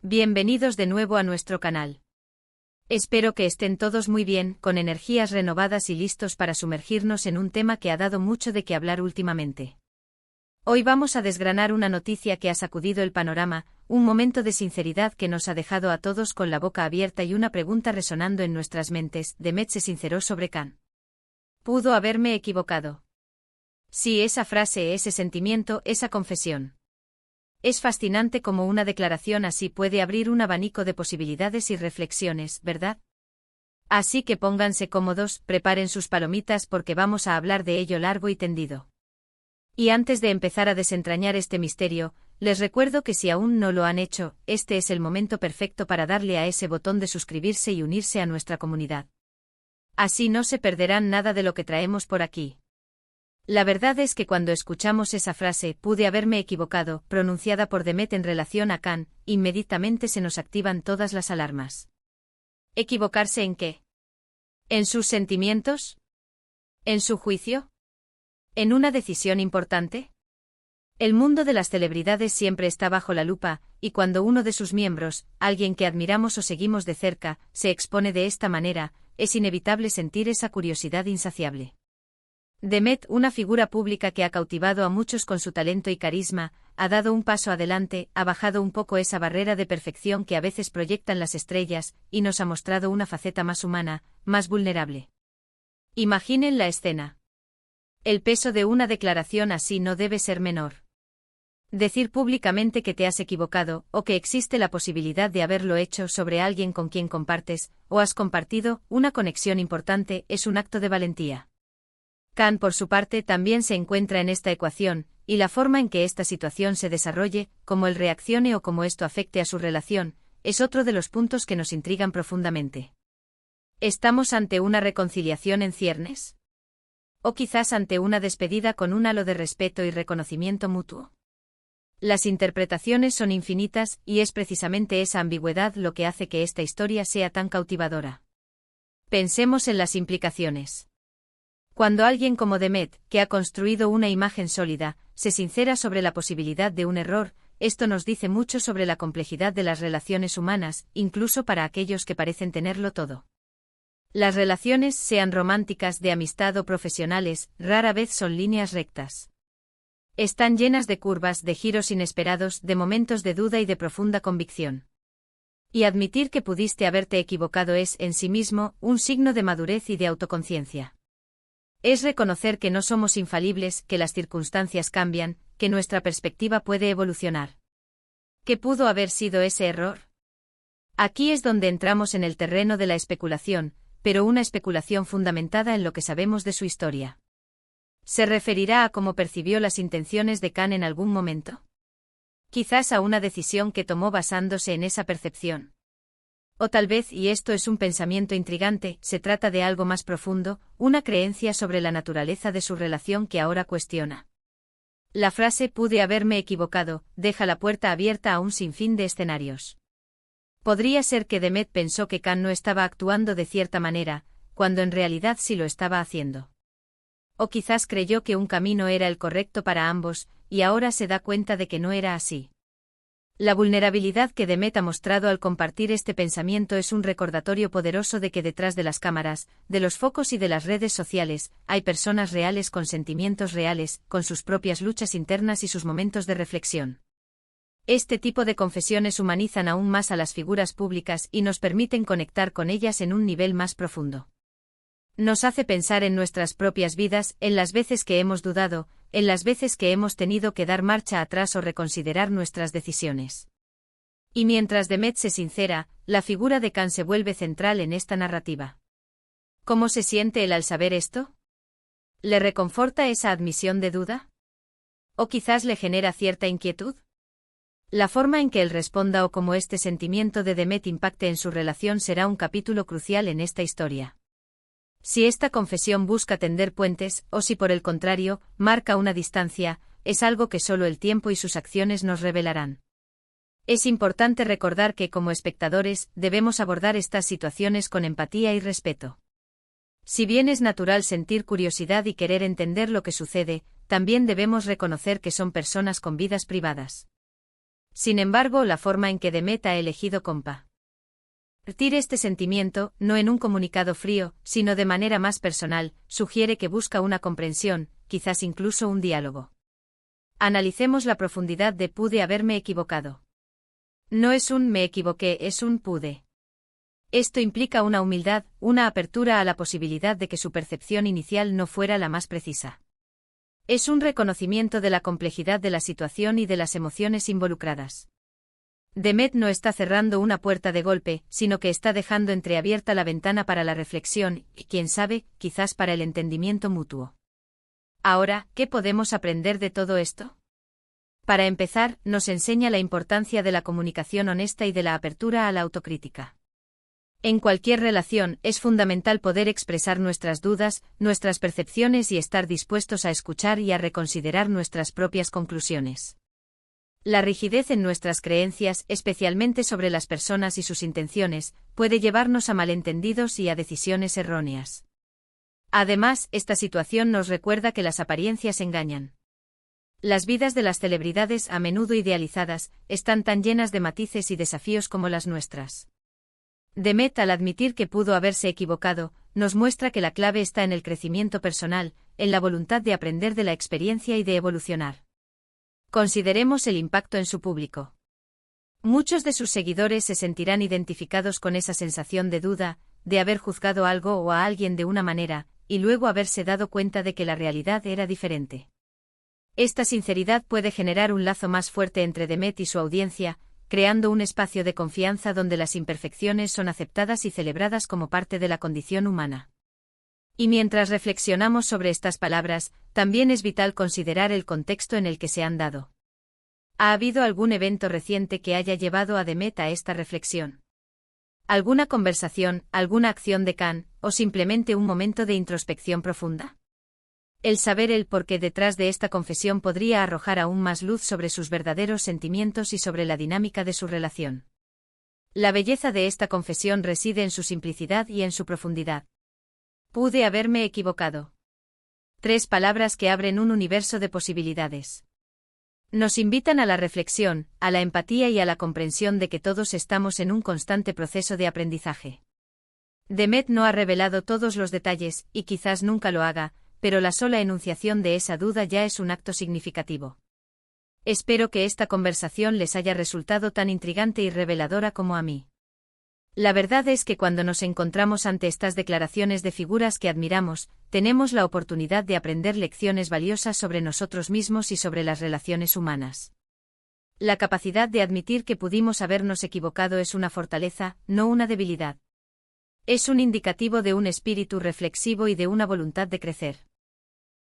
Bienvenidos de nuevo a nuestro canal. Espero que estén todos muy bien, con energías renovadas y listos para sumergirnos en un tema que ha dado mucho de qué hablar últimamente. Hoy vamos a desgranar una noticia que ha sacudido el panorama, un momento de sinceridad que nos ha dejado a todos con la boca abierta y una pregunta resonando en nuestras mentes. Demet se sinceró sobre Khan. ¿Pudo haberme equivocado? Sí, esa frase, ese sentimiento, esa confesión. Es fascinante cómo una declaración así puede abrir un abanico de posibilidades y reflexiones, ¿verdad? Así que pónganse cómodos, preparen sus palomitas porque vamos a hablar de ello largo y tendido. Y antes de empezar a desentrañar este misterio, les recuerdo que si aún no lo han hecho, este es el momento perfecto para darle a ese botón de suscribirse y unirse a nuestra comunidad. Así no se perderán nada de lo que traemos por aquí. La verdad es que cuando escuchamos esa frase, pude haberme equivocado, pronunciada por Demet en relación a Khan, inmediatamente se nos activan todas las alarmas. ¿Equivocarse en qué? ¿En sus sentimientos? ¿En su juicio? ¿En una decisión importante? El mundo de las celebridades siempre está bajo la lupa, y cuando uno de sus miembros, alguien que admiramos o seguimos de cerca, se expone de esta manera, es inevitable sentir esa curiosidad insaciable. Demet, una figura pública que ha cautivado a muchos con su talento y carisma, ha dado un paso adelante, ha bajado un poco esa barrera de perfección que a veces proyectan las estrellas, y nos ha mostrado una faceta más humana, más vulnerable. Imaginen la escena. El peso de una declaración así no debe ser menor. Decir públicamente que te has equivocado, o que existe la posibilidad de haberlo hecho sobre alguien con quien compartes, o has compartido, una conexión importante, es un acto de valentía. Khan, por su parte, también se encuentra en esta ecuación, y la forma en que esta situación se desarrolle, cómo él reaccione o cómo esto afecte a su relación, es otro de los puntos que nos intrigan profundamente. ¿Estamos ante una reconciliación en ciernes? ¿O quizás ante una despedida con un halo de respeto y reconocimiento mutuo? Las interpretaciones son infinitas, y es precisamente esa ambigüedad lo que hace que esta historia sea tan cautivadora. Pensemos en las implicaciones. Cuando alguien como Demet, que ha construido una imagen sólida, se sincera sobre la posibilidad de un error, esto nos dice mucho sobre la complejidad de las relaciones humanas, incluso para aquellos que parecen tenerlo todo. Las relaciones, sean románticas, de amistad o profesionales, rara vez son líneas rectas. Están llenas de curvas, de giros inesperados, de momentos de duda y de profunda convicción. Y admitir que pudiste haberte equivocado es, en sí mismo, un signo de madurez y de autoconciencia. Es reconocer que no somos infalibles, que las circunstancias cambian, que nuestra perspectiva puede evolucionar. ¿Qué pudo haber sido ese error? Aquí es donde entramos en el terreno de la especulación, pero una especulación fundamentada en lo que sabemos de su historia. ¿Se referirá a cómo percibió las intenciones de Khan en algún momento? Quizás a una decisión que tomó basándose en esa percepción. O tal vez, y esto es un pensamiento intrigante, se trata de algo más profundo, una creencia sobre la naturaleza de su relación que ahora cuestiona. La frase «pude haberme equivocado» deja la puerta abierta a un sinfín de escenarios. Podría ser que Demet pensó que Khan no estaba actuando de cierta manera, cuando en realidad sí lo estaba haciendo. O quizás creyó que un camino era el correcto para ambos, y ahora se da cuenta de que no era así. La vulnerabilidad que Demet ha mostrado al compartir este pensamiento es un recordatorio poderoso de que detrás de las cámaras, de los focos y de las redes sociales, hay personas reales con sentimientos reales, con sus propias luchas internas y sus momentos de reflexión. Este tipo de confesiones humanizan aún más a las figuras públicas y nos permiten conectar con ellas en un nivel más profundo. Nos hace pensar en nuestras propias vidas, en las veces que hemos dudado, en las veces que hemos tenido que dar marcha atrás o reconsiderar nuestras decisiones. Y mientras Demet se sincera, la figura de Khan se vuelve central en esta narrativa. ¿Cómo se siente él al saber esto? ¿Le reconforta esa admisión de duda? ¿O quizás le genera cierta inquietud? La forma en que él responda o cómo este sentimiento de Demet impacte en su relación será un capítulo crucial en esta historia. Si esta confesión busca tender puentes, o si por el contrario, marca una distancia, es algo que solo el tiempo y sus acciones nos revelarán. Es importante recordar que como espectadores, debemos abordar estas situaciones con empatía y respeto. Si bien es natural sentir curiosidad y querer entender lo que sucede, también debemos reconocer que son personas con vidas privadas. Sin embargo, la forma en que Demet ha elegido compartir este sentimiento, no en un comunicado frío, sino de manera más personal, sugiere que busca una comprensión, quizás incluso un diálogo. Analicemos la profundidad de pude haberme equivocado. No es un me equivoqué, es un pude. Esto implica una humildad, una apertura a la posibilidad de que su percepción inicial no fuera la más precisa. Es un reconocimiento de la complejidad de la situación y de las emociones involucradas. Demet no está cerrando una puerta de golpe, sino que está dejando entreabierta la ventana para la reflexión y, quién sabe, quizás para el entendimiento mutuo. Ahora, ¿qué podemos aprender de todo esto? Para empezar, nos enseña la importancia de la comunicación honesta y de la apertura a la autocrítica. En cualquier relación, es fundamental poder expresar nuestras dudas, nuestras percepciones y estar dispuestos a escuchar y a reconsiderar nuestras propias conclusiones. La rigidez en nuestras creencias, especialmente sobre las personas y sus intenciones, puede llevarnos a malentendidos y a decisiones erróneas. Además, esta situación nos recuerda que las apariencias engañan. Las vidas de las celebridades, a menudo idealizadas, están tan llenas de matices y desafíos como las nuestras. Demet, al admitir que pudo haberse equivocado, nos muestra que la clave está en el crecimiento personal, en la voluntad de aprender de la experiencia y de evolucionar. Consideremos el impacto en su público. Muchos de sus seguidores se sentirán identificados con esa sensación de duda, de haber juzgado algo o a alguien de una manera, y luego haberse dado cuenta de que la realidad era diferente. Esta sinceridad puede generar un lazo más fuerte entre Demet y su audiencia, creando un espacio de confianza donde las imperfecciones son aceptadas y celebradas como parte de la condición humana. Y mientras reflexionamos sobre estas palabras, también es vital considerar el contexto en el que se han dado. ¿Ha habido algún evento reciente que haya llevado a Demet a esta reflexión? ¿Alguna conversación, alguna acción de Khan, o simplemente un momento de introspección profunda? El saber el porqué detrás de esta confesión podría arrojar aún más luz sobre sus verdaderos sentimientos y sobre la dinámica de su relación. La belleza de esta confesión reside en su simplicidad y en su profundidad. Pude haberme equivocado. 3 palabras que abren un universo de posibilidades. Nos invitan a la reflexión, a la empatía y a la comprensión de que todos estamos en un constante proceso de aprendizaje. Demet no ha revelado todos los detalles, y quizás nunca lo haga, pero la sola enunciación de esa duda ya es un acto significativo. Espero que esta conversación les haya resultado tan intrigante y reveladora como a mí. La verdad es que cuando nos encontramos ante estas declaraciones de figuras que admiramos, tenemos la oportunidad de aprender lecciones valiosas sobre nosotros mismos y sobre las relaciones humanas. La capacidad de admitir que pudimos habernos equivocado es una fortaleza, no una debilidad. Es un indicativo de un espíritu reflexivo y de una voluntad de crecer.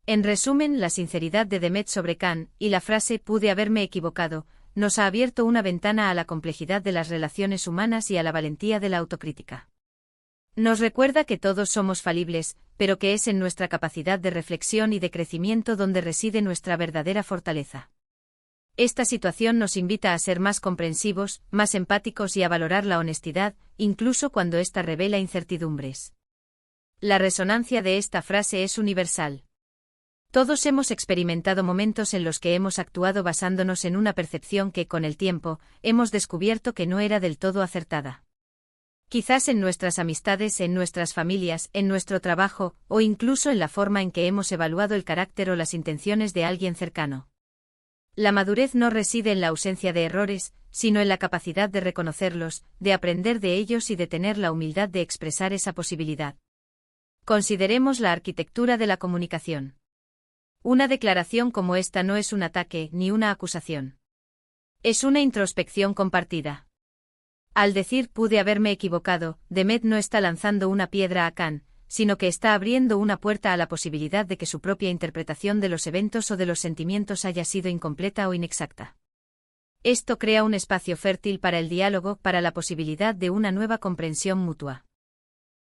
En resumen, la sinceridad de Demet sobre Khan, y la frase «pude haberme equivocado», nos ha abierto una ventana a la complejidad de las relaciones humanas y a la valentía de la autocrítica. Nos recuerda que todos somos falibles, pero que es en nuestra capacidad de reflexión y de crecimiento donde reside nuestra verdadera fortaleza. Esta situación nos invita a ser más comprensivos, más empáticos y a valorar la honestidad, incluso cuando ésta revela incertidumbres. La resonancia de esta frase es universal. Todos hemos experimentado momentos en los que hemos actuado basándonos en una percepción que, con el tiempo, hemos descubierto que no era del todo acertada. Quizás en nuestras amistades, en nuestras familias, en nuestro trabajo, o incluso en la forma en que hemos evaluado el carácter o las intenciones de alguien cercano. La madurez no reside en la ausencia de errores, sino en la capacidad de reconocerlos, de aprender de ellos y de tener la humildad de expresar esa posibilidad. Consideremos la arquitectura de la comunicación. Una declaración como esta no es un ataque ni una acusación. Es una introspección compartida. Al decir «pude haberme equivocado», Demet no está lanzando una piedra a Khan, sino que está abriendo una puerta a la posibilidad de que su propia interpretación de los eventos o de los sentimientos haya sido incompleta o inexacta. Esto crea un espacio fértil para el diálogo, para la posibilidad de una nueva comprensión mutua.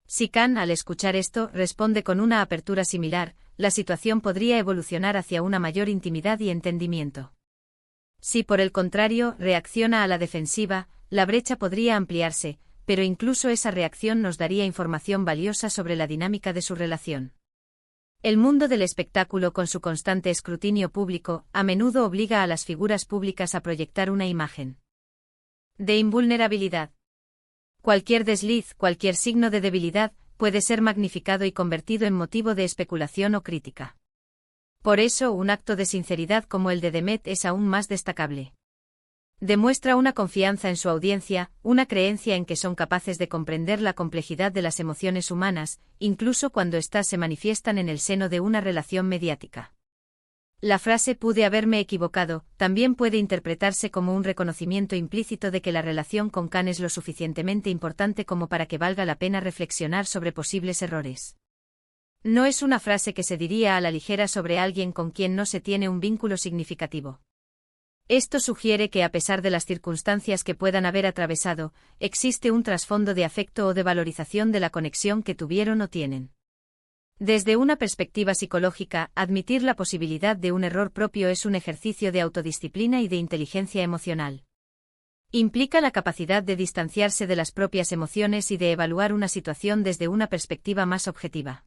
Si Khan, al escuchar esto, responde con una apertura similar, la situación podría evolucionar hacia una mayor intimidad y entendimiento. Si por el contrario, reacciona a la defensiva, la brecha podría ampliarse, pero incluso esa reacción nos daría información valiosa sobre la dinámica de su relación. El mundo del espectáculo, con su constante escrutinio público, a menudo obliga a las figuras públicas a proyectar una imagen de invulnerabilidad. Cualquier desliz, cualquier signo de debilidad, puede ser magnificado y convertido en motivo de especulación o crítica. Por eso, un acto de sinceridad como el de Demet es aún más destacable. Demuestra una confianza en su audiencia, una creencia en que son capaces de comprender la complejidad de las emociones humanas, incluso cuando éstas se manifiestan en el seno de una relación mediática. La frase "pude haberme equivocado" también puede interpretarse como un reconocimiento implícito de que la relación con Khan es lo suficientemente importante como para que valga la pena reflexionar sobre posibles errores. No es una frase que se diría a la ligera sobre alguien con quien no se tiene un vínculo significativo. Esto sugiere que, a pesar de las circunstancias que puedan haber atravesado, existe un trasfondo de afecto o de valorización de la conexión que tuvieron o tienen. Desde una perspectiva psicológica, admitir la posibilidad de un error propio es un ejercicio de autodisciplina y de inteligencia emocional. Implica la capacidad de distanciarse de las propias emociones y de evaluar una situación desde una perspectiva más objetiva.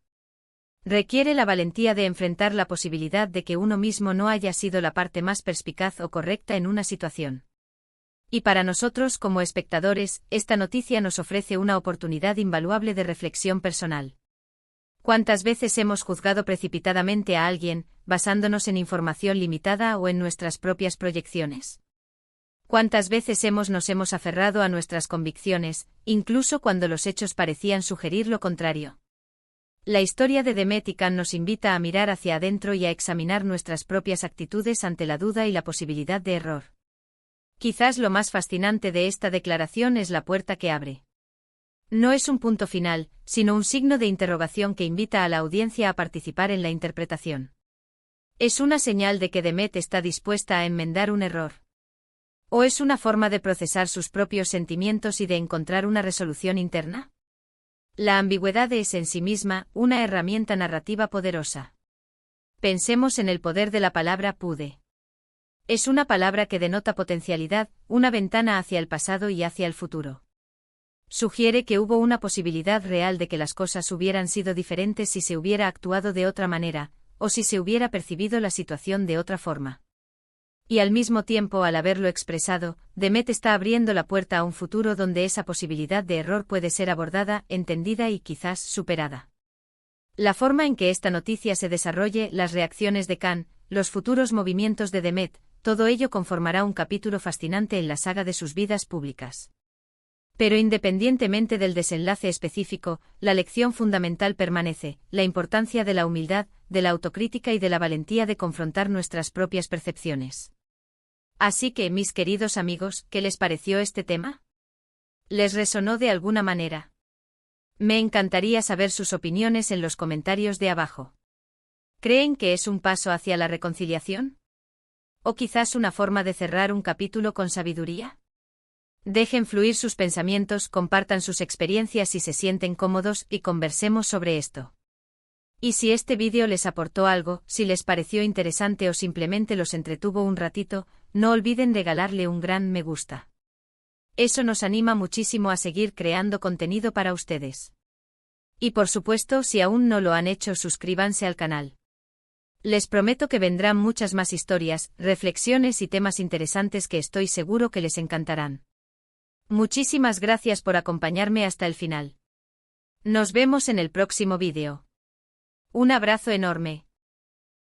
Requiere la valentía de enfrentar la posibilidad de que uno mismo no haya sido la parte más perspicaz o correcta en una situación. Y para nosotros como espectadores, esta noticia nos ofrece una oportunidad invaluable de reflexión personal. ¿Cuántas veces hemos juzgado precipitadamente a alguien, basándonos en información limitada o en nuestras propias proyecciones? ¿Cuántas veces nos hemos aferrado a nuestras convicciones, incluso cuando los hechos parecían sugerir lo contrario? La historia de Demet y Khan nos invita a mirar hacia adentro y a examinar nuestras propias actitudes ante la duda y la posibilidad de error. Quizás lo más fascinante de esta declaración es la puerta que abre. No es un punto final, sino un signo de interrogación que invita a la audiencia a participar en la interpretación. ¿Es una señal de que Demet está dispuesta a enmendar un error? ¿O es una forma de procesar sus propios sentimientos y de encontrar una resolución interna? La ambigüedad es en sí misma una herramienta narrativa poderosa. Pensemos en el poder de la palabra pude. Es una palabra que denota potencialidad, una ventana hacia el pasado y hacia el futuro. Sugiere que hubo una posibilidad real de que las cosas hubieran sido diferentes si se hubiera actuado de otra manera, o si se hubiera percibido la situación de otra forma. Y al mismo tiempo, al haberlo expresado, Demet está abriendo la puerta a un futuro donde esa posibilidad de error puede ser abordada, entendida y quizás superada. La forma en que esta noticia se desarrolle, las reacciones de Khan, los futuros movimientos de Demet, todo ello conformará un capítulo fascinante en la saga de sus vidas públicas. Pero independientemente del desenlace específico, la lección fundamental permanece: la importancia de la humildad, de la autocrítica y de la valentía de confrontar nuestras propias percepciones. Así que, mis queridos amigos, ¿qué les pareció este tema? ¿Les resonó de alguna manera? Me encantaría saber sus opiniones en los comentarios de abajo. ¿Creen que es un paso hacia la reconciliación? ¿O quizás una forma de cerrar un capítulo con sabiduría? Dejen fluir sus pensamientos, compartan sus experiencias si se sienten cómodos y conversemos sobre esto. Y si este vídeo les aportó algo, si les pareció interesante o simplemente los entretuvo un ratito, no olviden regalarle un gran me gusta. Eso nos anima muchísimo a seguir creando contenido para ustedes. Y por supuesto, si aún no lo han hecho, suscríbanse al canal. Les prometo que vendrán muchas más historias, reflexiones y temas interesantes que estoy seguro que les encantarán. Muchísimas gracias por acompañarme hasta el final. Nos vemos en el próximo vídeo. Un abrazo enorme.